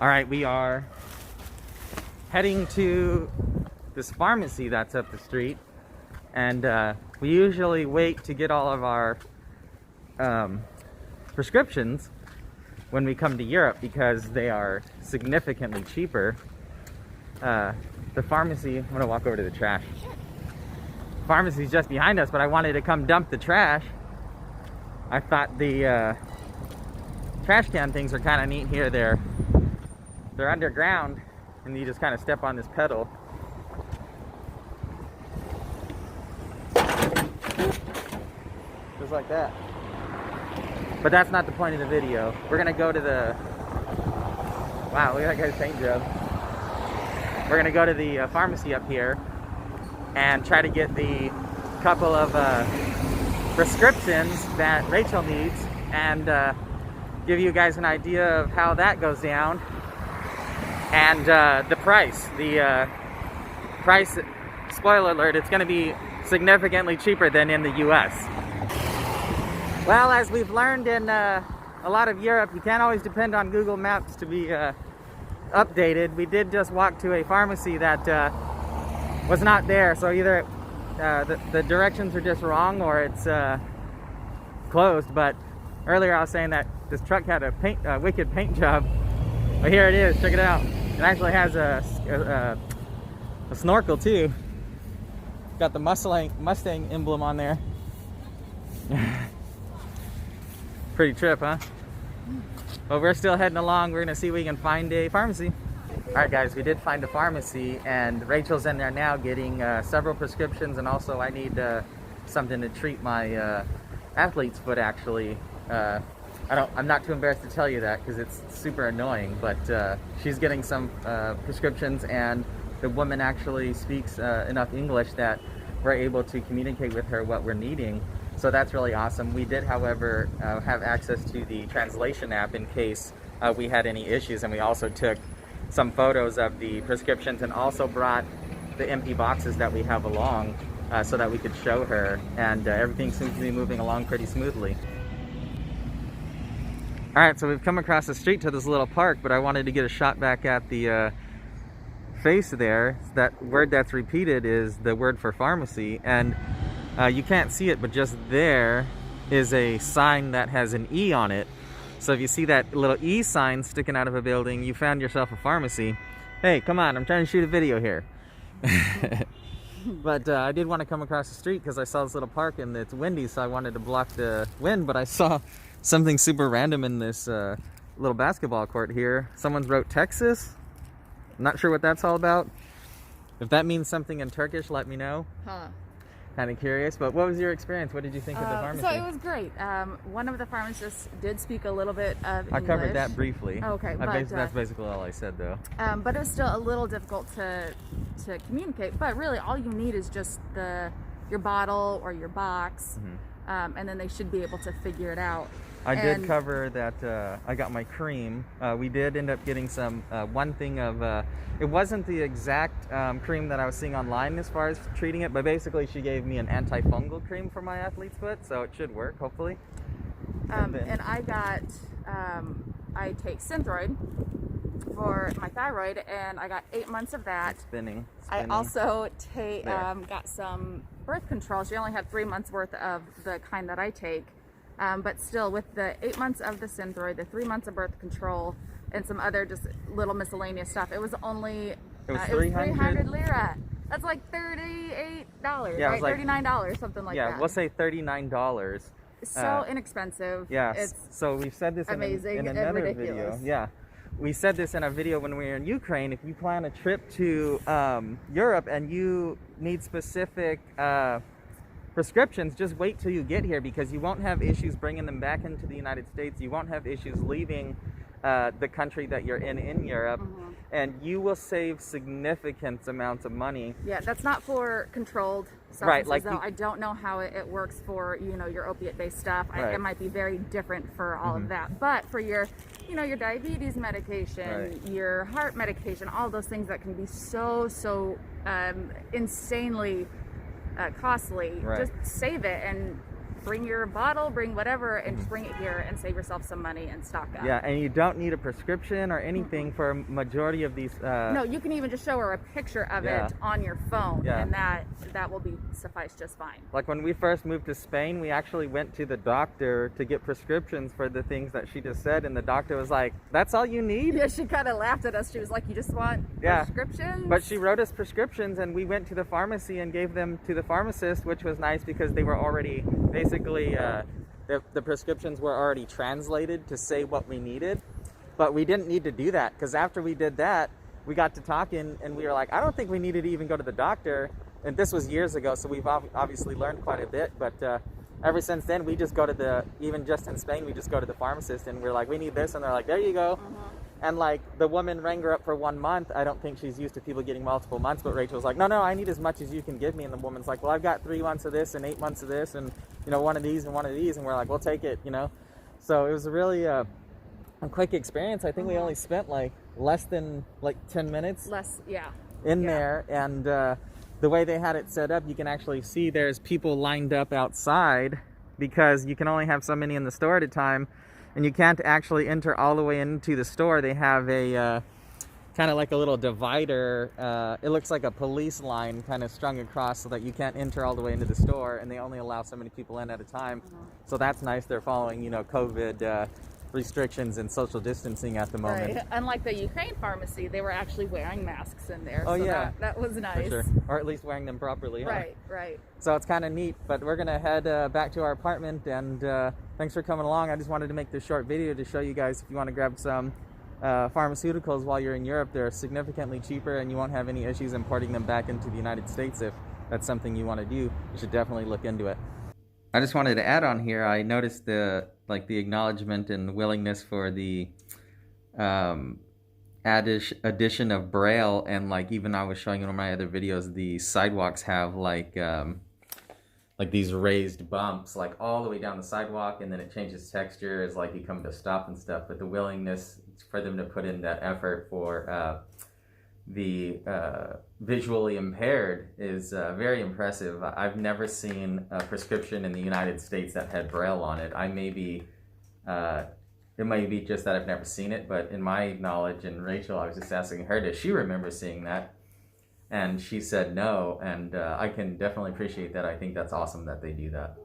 All right, we are heading to this pharmacy that's up the street, and we usually wait to get all of our prescriptions when we come to Europe because they are significantly cheaper. The pharmacy, I'm gonna walk over to the trash. Pharmacy's just behind us, but I wanted to come dump the trash. I thought the trash can things are kind of neat here. They're underground, and you just kind of step on this pedal. Just like that. But that's not the point of the video. We're gonna go to the... Wow, look at that guy's paint job. We're gonna go to the pharmacy up here and try to get the couple of prescriptions that Rachel needs, and give you guys an idea of how that goes down. And the price, spoiler alert, it's going to be significantly cheaper than in the US. Well, as we've learned in a lot of Europe, you can't always depend on Google Maps to be updated. We did just walk to a pharmacy that was not there, so either the directions are just wrong or it's closed. But earlier I was saying that this truck had a wicked paint job. But here it is, check it out. It actually has a snorkel too. Got the Mustang emblem on there. Pretty trip, huh? But we're still heading along. We're gonna see if we can find a pharmacy. All right, guys, we did find a pharmacy, and Rachel's in there now getting several prescriptions, and also I need something to treat my athlete's foot, actually. I'm not too embarrassed to tell you that because it's super annoying, but she's getting some prescriptions, and the woman actually speaks enough English that we're able to communicate with her what we're needing. So that's really awesome. We did, however, have access to the translation app in case we had any issues, and we also took some photos of the prescriptions and also brought the empty boxes that we have along so that we could show her, and everything seems to be moving along pretty smoothly. All right, so we've come across the street to this little park, but I wanted to get a shot back at the face there. That word that's repeated is the word for pharmacy, and you can't see it, but just there is a sign that has an E on it. So if you see that little E sign sticking out of a building, you found yourself a pharmacy. Hey, come on, I'm trying to shoot a video here. But I did want to come across the street because I saw this little park and it's windy, so I wanted to block the wind, but I saw something super random in this little basketball court here. Someone's wrote Texas. I'm not sure what that's all about. If that means something in Turkish, let me know. Huh. Kind of curious, but what was your experience? What did you think of the pharmacy? So it was great. One of the pharmacists did speak a little bit of English. I covered that briefly. Okay, that's basically all I said, though. But it was still a little difficult to communicate. But really, all you need is just your bottle or your box, and then they should be able to figure it out. I did cover that. I got my cream. We did end up getting some one thing of it wasn't the exact cream that I was seeing online as far as treating it, but basically she gave me an antifungal cream for my athlete's foot, so it should work hopefully. And I got I take Synthroid for my thyroid, and I got 8 months of that. Spinning. I also got some birth control. She only had 3 months worth of the kind that I take. But still, with the 8 months of the Synthroid, the 3 months of birth control, and some other just little miscellaneous stuff, it was only it was 300 lira. That's like $38, yeah, right? Like, $39, something like that. Yeah, we'll say $39. So inexpensive. Yeah, it's so we've said this amazing in another and video. ridiculous. Yeah, we said this in a video when we were in Ukraine. If you plan a trip to Europe and you need specific prescriptions, just wait till you get here, because you won't have issues bringing them back into the United States. You won't have issues leaving the country that you're in Europe, and you will save significant amounts of money. Yeah, that's not for controlled substances, right, like though. I don't know how it works for, your opiate-based stuff. Right. It might be very different for all of that. But for your, your diabetes medication, your heart medication, all those things that can be so insanely costly, just save it and bring your bottle, bring whatever, and just bring it here and save yourself some money and stock up. Yeah, and you don't need a prescription or anything for a majority of these. No, you can even just show her a picture of it on your phone, and that will be suffice just fine. Like when we first moved to Spain, we actually went to the doctor to get prescriptions for the things that she just said, and the doctor was like, "That's all you need?" Yeah, she kind of laughed at us. She was like, "You just want prescriptions?" But she wrote us prescriptions, and we went to the pharmacy and gave them to the pharmacist, which was nice because they were already basically the prescriptions were already translated to say what we needed. But we didn't need to do that, because after we did that, we got to talking and we were like, I don't think we needed to even go to the doctor. And this was years ago, so we've obviously learned quite a bit. But ever since then, we just go to even just in Spain, we just go to the pharmacist and we're like, we need this. And they're like, there you go. And like the woman rang her up for 1 month. I don't think she's used to people getting multiple months, but Rachel's like, no, I need as much as you can give me. And the woman's like, well, I've got 3 months of this and 8 months of this and, you know, one of these and one of these. And we're like, we'll take it, you know. So it was a really a quick experience. I think we only spent like less than like 10 minutes in there. And the way they had it set up, you can actually see there's people lined up outside because you can only have so many in the store at a time. And you can't actually enter all the way into the store. They have a kind of like a little divider. It looks like a police line kind of strung across so that you can't enter all the way into the store, and they only allow so many people in at a time. So that's nice. They're following, you know, COVID restrictions and social distancing at the moment. Right. Unlike the Ukraine pharmacy, they were actually wearing masks in there. Oh, so yeah. That was nice. For sure. Or at least wearing them properly. Huh? Right. So it's kind of neat, but we're going to head back to our apartment, and thanks for coming along. I just wanted to make this short video to show you guys if you want to grab some pharmaceuticals while you're in Europe. They're significantly cheaper, and you won't have any issues importing them back into the United States. If that's something you want to do, you should definitely look into it. I just wanted to add on here, I noticed the acknowledgement and willingness for the addition of Braille, and like even I was showing in one of my other videos, the sidewalks have like these raised bumps like all the way down the sidewalk, and then it changes texture as like you come to stop and stuff. But the willingness for them to put in that effort for the visually impaired is very impressive. I've never seen a prescription in the United States that had Braille on it. It may be just that I've never seen it, but in my knowledge, and Rachel, I was just asking her, does she remember seeing that? And she said no, and I can definitely appreciate that. I think that's awesome that they do that.